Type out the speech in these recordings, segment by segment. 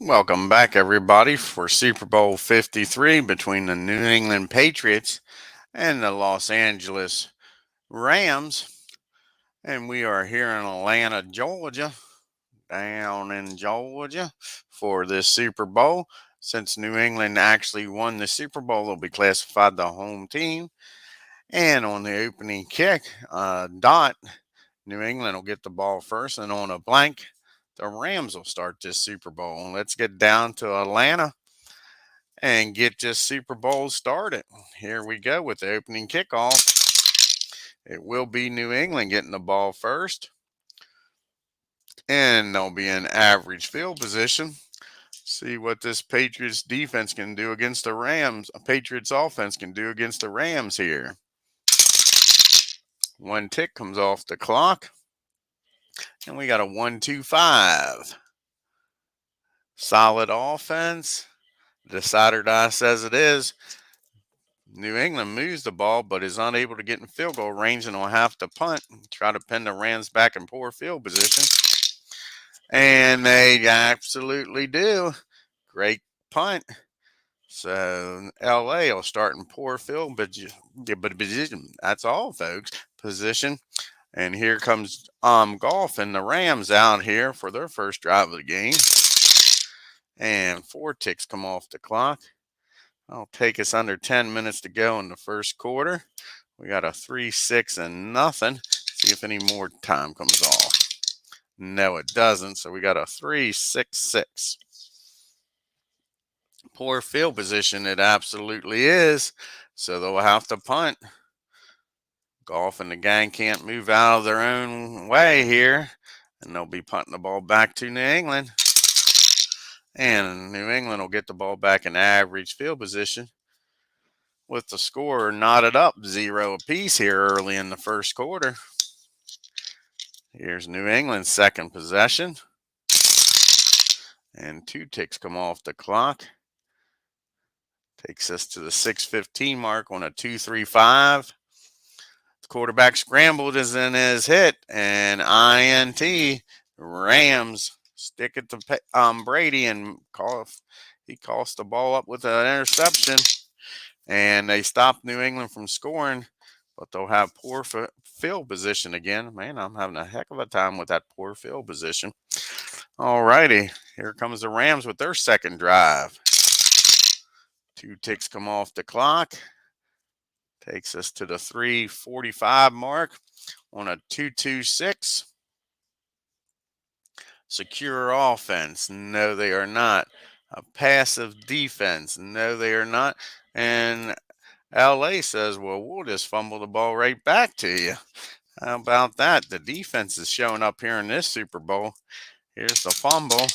Welcome back, everybody, for Super Bowl 53 between the New England Patriots and the Los Angeles Rams. And we are here in Atlanta, Georgia, down in Georgia, for this Super Bowl. Since New England actually won the Super Bowl, they'll be classified the home team. And on the opening kick, dot, New England will get the ball first, and on a blank, the Rams will start this Super Bowl. Let's get down to Atlanta and get this Super Bowl started. Here we go with the opening kickoff. It will be New England getting the ball first, and they'll be in average field position. See what this Patriots defense can do against the Rams. Patriots offense can do against the Rams here. One tick comes off the clock, and we got a 1-2-5. Solid offense. The decider die says it is. New England moves the ball, but is unable to get in field goal range and will have to punt and try to pin the Rams back in poor field position. And they absolutely do. Great punt. So LA will start in poor field position. That's all, folks. Position. And here comes Golf and the Rams out here for their first drive of the game. And 4 ticks come off the clock. It'll take us under 10 minutes to go in the first quarter. We got a 3-6 and nothing. See if any more time comes off. No, it doesn't. So we got a 3-6-6. Poor field position it absolutely is. So they'll have to punt. Golf and the gang can't move out of their own way here. And they'll be punting the ball back to New England. And New England will get the ball back in average field position with the score knotted up 0 apiece here early in the first quarter. Here's New England's second possession. And 2 ticks come off the clock. Takes us to the 6:15 mark on a 2-3-5. The quarterback scrambled as in his hit. And INT, Rams stick it to Brady and he cost the ball up with an interception. And they stopped New England from scoring, but they'll have poor field position again. Man, I'm having a heck of a time with that poor field position. All righty, here comes the Rams with their second drive. 2 ticks come off the clock. Takes us to the 3:45 mark on a 2-2-6. Secure offense. No, they are not. A passive defense. No, they are not. And LA says, well, we'll just fumble the ball right back to you. How about that? The defense is showing up here in this Super Bowl. Here's the fumble.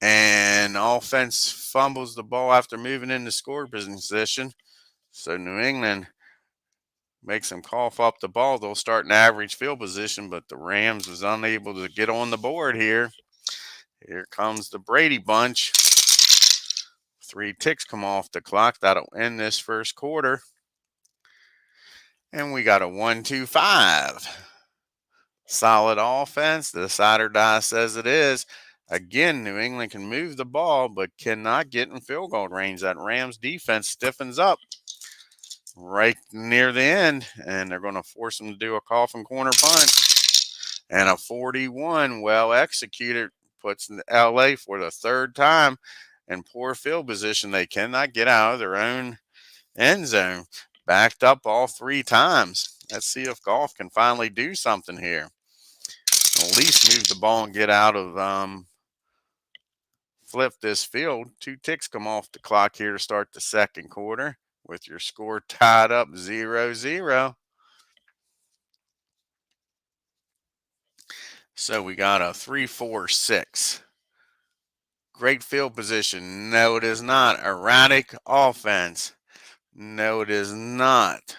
And offense fumbles the ball after moving into score position. So New England makes them cough up the ball. They'll start in average field position, but the Rams was unable to get on the board here. Here comes the Brady bunch. 3 ticks come off the clock. That'll end this first quarter. And we got a 1-2-5. Solid offense. The decider die says it is. Again, New England can move the ball, but cannot get in field goal range. That Rams defense stiffens up right near the end, and they're going to force them to do a coffin corner punt. And a 41, well executed, puts LA for the third time in poor field position. They cannot get out of their own end zone. Backed up all 3 times. Let's see if Golf can finally do something here. At least move the ball and get out of flip this field. 2 ticks come off the clock here to start the second quarter with your score tied up 0-0. So we got a 3-4-6. Great field position. No, it is not. Erratic offense. No, it is not.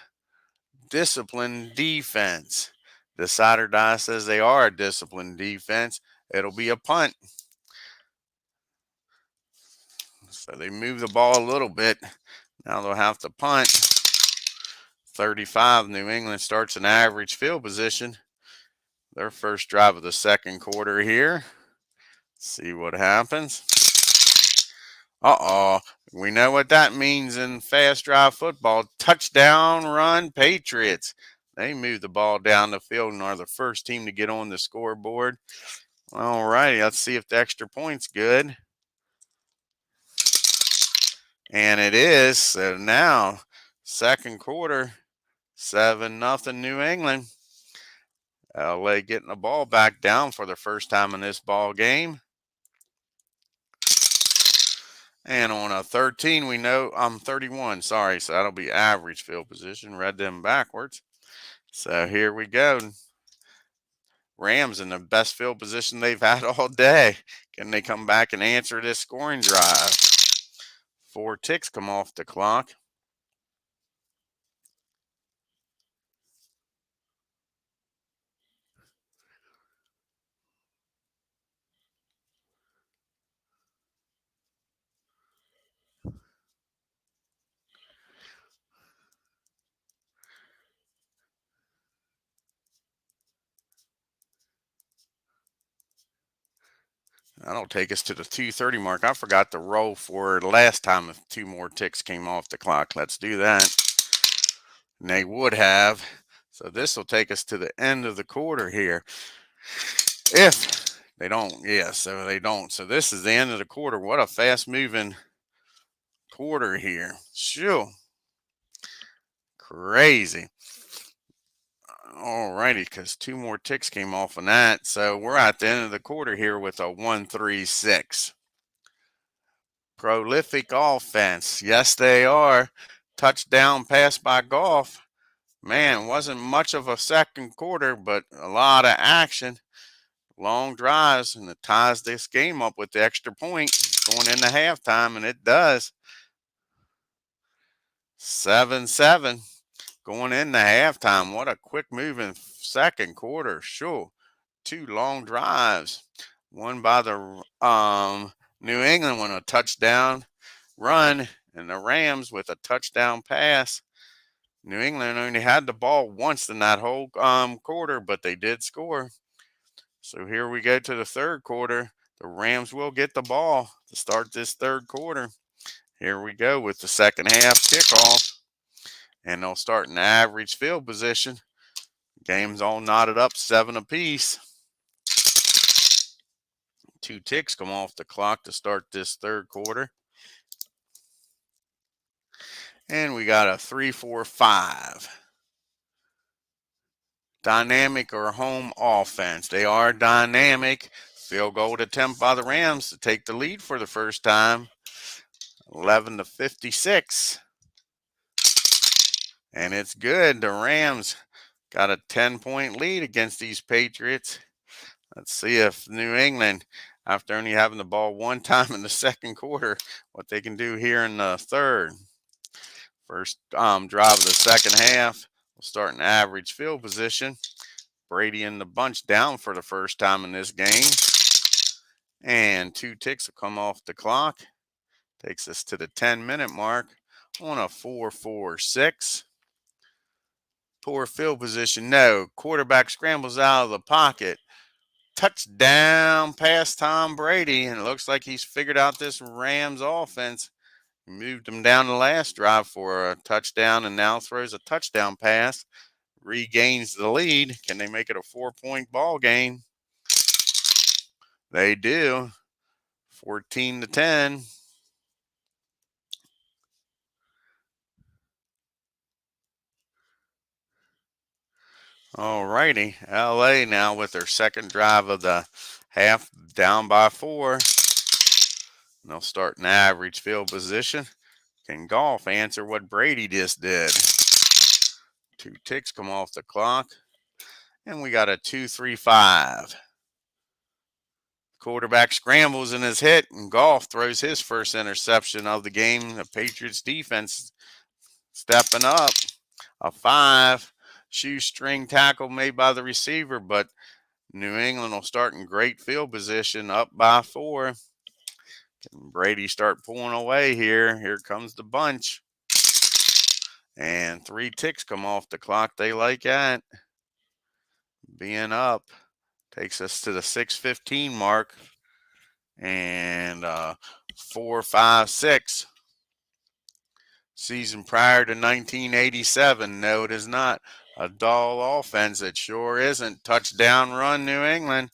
Disciplined defense. Decider die says they are a disciplined defense. It'll be a punt. So they move the ball a little bit. Now they'll have to punt. 35, New England starts in average field position. Their first drive of the second quarter here. See what happens. Uh-oh. We know what that means in fast drive football. Touchdown run, Patriots. They move the ball down the field and are the first team to get on the scoreboard. All righty, let's see if the extra point's good. And it is. So now, second quarter, 7-0 New England. LA getting the ball back down for the first time in this ball game. And on a 13, we know I'm 31. Sorry, so that'll be average field position. Read them backwards. So here we go. Rams in the best field position they've had all day. Can they come back and answer this scoring drive? 4 ticks come off the clock. That'll take us to the 2:30 mark. I forgot to roll for last time if 2 more ticks came off the clock. Let's do that. And they would have. So this will take us to the end of the quarter here. If they don't, yeah, so they don't. So this is the end of the quarter. What a fast moving quarter here. Shoo. Crazy. All righty, because 2 more ticks came off on that. So we're at the end of the quarter here with a 1-3-6. Prolific offense. Yes, they are. Touchdown pass by Goff. Man, wasn't much of a second quarter, but a lot of action. Long drives, and it ties this game up with the extra point going into halftime, and it does. 7-7 going into halftime. What a quick moving second quarter. Sure. 2 long drives. One by the New England with a touchdown run, and the Rams with a touchdown pass. New England only had the ball once in that whole quarter, but they did score. So here we go to the third quarter. The Rams will get the ball to start this third quarter. Here we go with the second half kickoff. And they'll start in average field position. Game's all knotted up, 7 apiece. 2 ticks come off the clock to start this third quarter. And we got a 3-4-5. Dynamic or home offense. They are dynamic. Field goal attempt by the Rams to take the lead for the first time. 11-56. And it's good. The Rams got a 10-point lead against these Patriots. Let's see if New England, after only having the ball one time in the second quarter, what they can do here in the third. First drive of the second half. We'll start in average field position. Brady and the bunch down for the first time in this game. And 2 ticks will come off the clock. Takes us to the 10-minute mark on a 4-4-6. Poor field position. No. Quarterback scrambles out of the pocket. Touchdown pass Tom Brady. And it looks like he's figured out this Rams offense. He moved them down the last drive for a touchdown and now throws a touchdown pass. Regains the lead. Can they make it a 4-point ball game? They do. 14-10. All righty. LA now with their second drive of the half, down by 4. And they'll start in average field position. Can Goff answer what Brady just did? 2 ticks come off the clock. And we got a 2-3-5. Quarterback scrambles in his hit, and Goff throws his first interception of the game. The Patriots defense stepping up. A 5. Shoestring tackle made by the receiver, but New England will start in great field position, up by 4. Can Brady start pulling away here? Here comes the bunch. And 3 ticks come off the clock. They like that. Being up takes us to the 6:15 mark. And 4, 5, 6. Season prior to 1987. No, it is not. A dull offense. It sure isn't. Touchdown run, New England.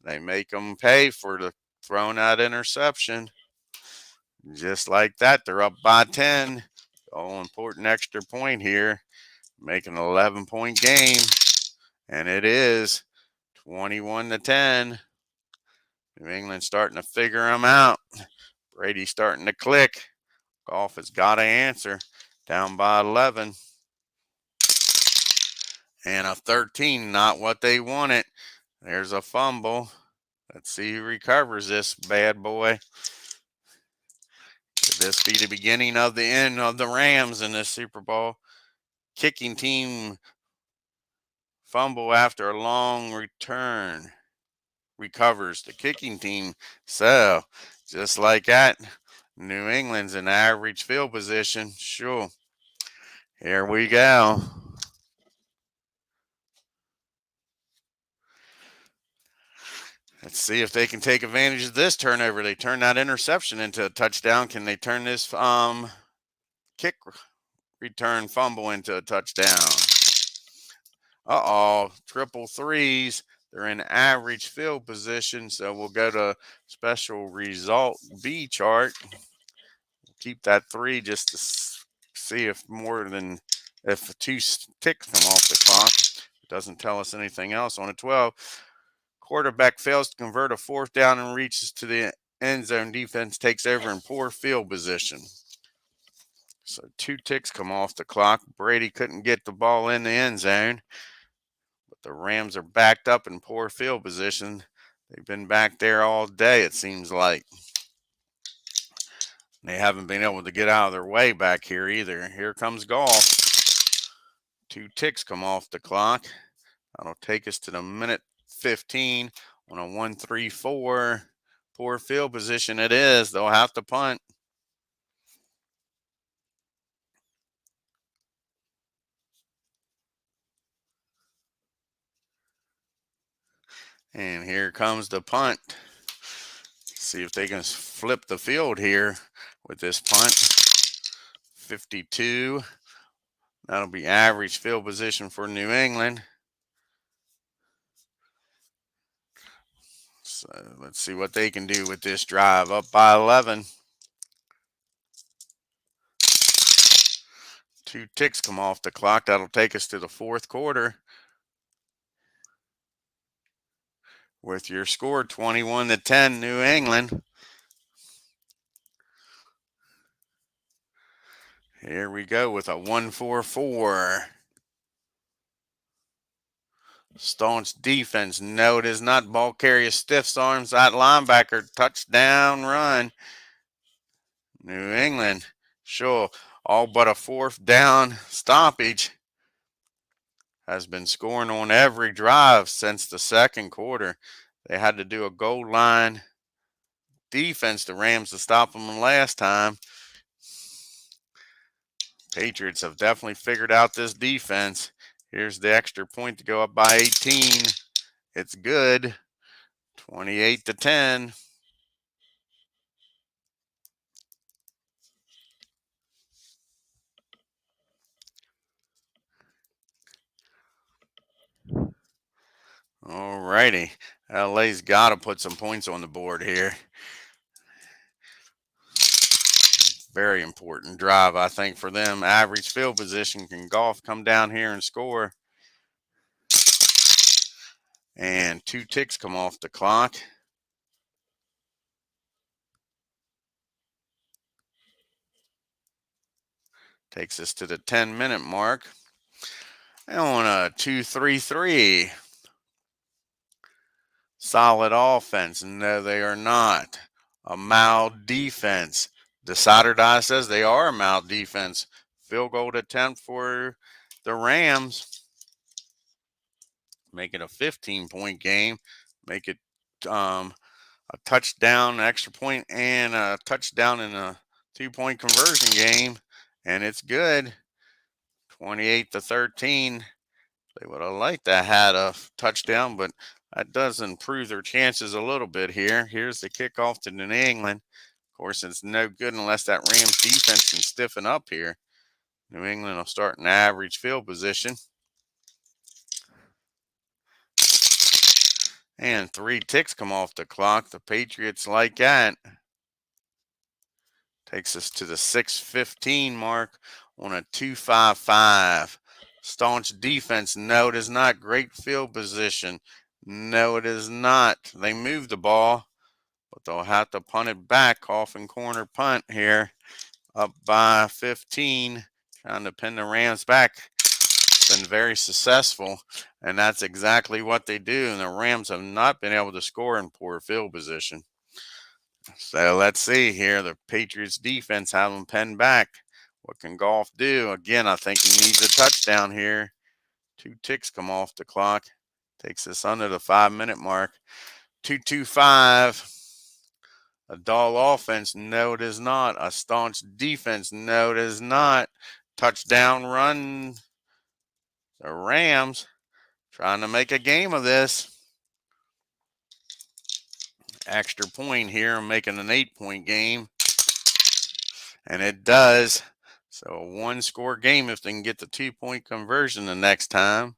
They make them pay for the thrown out interception. Just like that, they're up by 10. All important extra point here. Make an 11-point game. And it is 21-10. New England starting to figure them out. Brady starting to click. Goff has got to answer. Down by 11. And a 13, not what they wanted. There's a fumble. Let's see who recovers this bad boy. Could this be the beginning of the end of the Rams in this Super Bowl? Kicking team fumble after a long return. Recovers the kicking team. So, just like that, New England's in average field position. Sure. Here we go. Let's see if they can take advantage of this turnover. They turn that interception into a touchdown. Can they turn this kick return fumble into a touchdown? Uh-oh, triple threes. They're in average field position, so we'll go to special result B chart. Keep that 3 just to see if if 2 ticks come off the clock. It doesn't tell us anything else. On a 12, quarterback fails to convert a 4th down and reaches to the end zone. Defense takes over in poor field position. So 2 ticks come off the clock. Brady couldn't get the ball in the end zone. But the Rams are backed up in poor field position. They've been back there all day, it seems like. They haven't been able to get out of their way back here either. Here comes Goff. 2 ticks come off the clock. That'll take us to the minute 15 on a 1-3-4. Poor field position it is. They'll have to punt. And here comes the punt. See if they can flip the field here with this punt. 52. That'll be average field position for New England. So let's see what they can do with this drive. Up by 11. 2 ticks come off the clock. That'll take us to the 4th quarter. With your score 21-10, New England. Here we go with a 1-4-4. Staunch defense. No, it is not. Ball carrier stiffs arms that linebacker. Touchdown run. New England. Sure. All but a 4th down stoppage. Has been scoring on every drive since the 2nd quarter. They had to do a goal line defense, the Rams, to stop them last time. Patriots have definitely figured out this defense. Here's the extra point to go up by 18. It's good. 28-10. All righty. LA's got to put some points on the board here. Very important drive, I think, for them. Average field position. Can Goff come down here and score? And 2 ticks come off the clock. Takes us to the 10-minute mark. And on a 2-3-3. Solid offense. No, they are not. A mild defense. Decider Die says they are a mild defense. Field goal attempt for the Rams. Make it a 15-point game. Make it a touchdown, extra point, and a touchdown in a 2-point conversion game. And it's good. 28-13. They would have liked to have had a touchdown, but that does improve their chances a little bit here. Here's the kickoff to New England. Of course, it's no good unless that Rams defense can stiffen up here. New England will start in average field position. And 3 ticks come off the clock. The Patriots like that. Takes us to the 6:15 mark on a 2-5-5. Staunch defense. No, it is not. Great field position. No, it is not. They moved the ball, but they'll have to punt it back. Coffin corner punt here. Up by 15. Trying to pin the Rams back. Been very successful, and that's exactly what they do. And the Rams have not been able to score in poor field position. So let's see here. The Patriots defense have them pinned back. What can Goff do? Again, I think he needs a touchdown here. 2 ticks come off the clock. Takes us under the 5-minute mark. 2-2-5. A dull offense. No, it is not. A staunch defense. No, it is not. Touchdown run. The Rams trying to make a game of this. Extra point here, making an 8-point game. And it does. So a 1-score game if they can get the 2-point conversion the next time.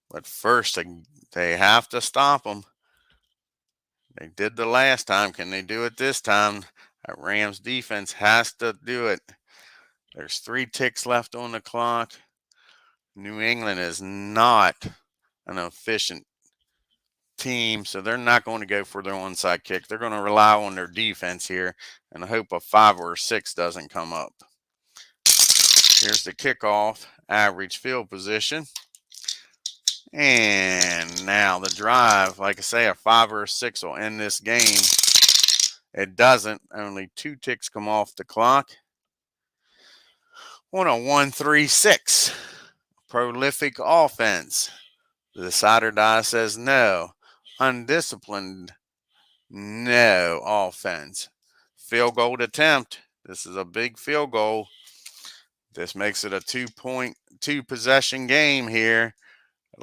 But first, they have to stop them. They did the last time. Can they do it this time? That Rams defense has to do it. There's 3 ticks left on the clock. New England is not an efficient team, so they're not going to go for their onside kick. They're going to rely on their defense here and hope a 5 or a 6 doesn't come up. Here's the kickoff, average field position. And now the drive, like I say, a 5 or a 6 will end this game. It doesn't. Only 2 ticks come off the clock. On a 1-3-6. Prolific offense. The decider die says no. Undisciplined, no offense. Field goal attempt. This is a big field goal. This makes it a 2 possession game here.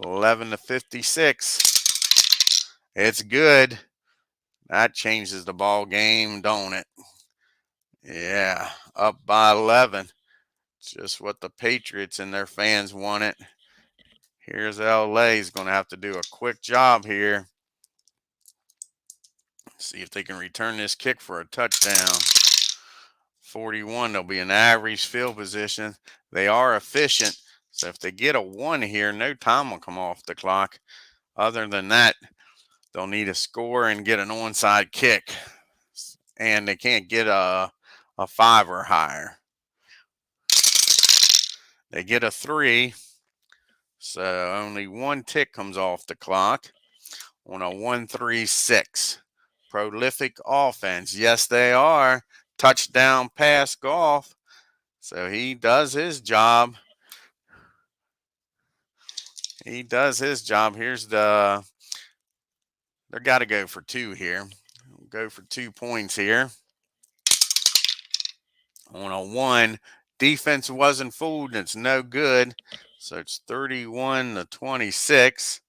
11-56. It's good. That changes the ball game, don't it? Yeah, up by 11. Just what the Patriots and their fans wanted. Here's LA is going to have to do a quick job here. See if they can return this kick for a touchdown. 41, they'll be an average field position. They are efficient. So if they get a 1 here, no time will come off the clock. Other than that, they'll need a score and get an onside kick. And they can't get a 5 or higher. They get a 3. So only 1 tick comes off the clock on a 1-3-6. Prolific offense. Yes, they are. Touchdown pass Goff. So he does his job. He does his job. Here's they've got to go for 2 here. Go for 2 points here. On a 1. Defense wasn't fooled. It's no good. So it's 31-26.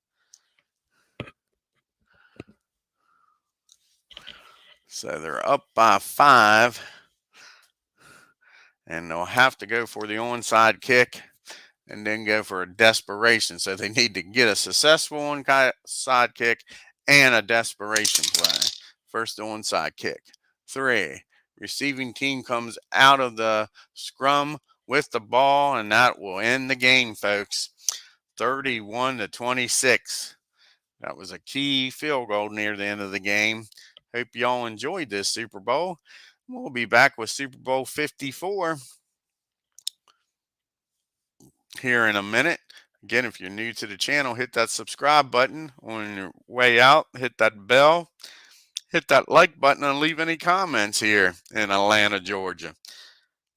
So they're up by 5. And they'll have to go for the onside kick and then go for a desperation. So they need to get a successful onside kick and a desperation play. First, the onside kick. 3. Receiving team comes out of the scrum with the ball, and that will end the game, folks. 31-26. That was a key field goal near the end of the game. Hope y'all enjoyed this Super Bowl. We'll be back with Super Bowl 54 here in a minute. Again, if you're new to the channel, hit that subscribe button on your way out. Hit that bell. Hit that like button and leave any comments here in Atlanta, Georgia.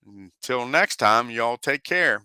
Until next time, y'all take care.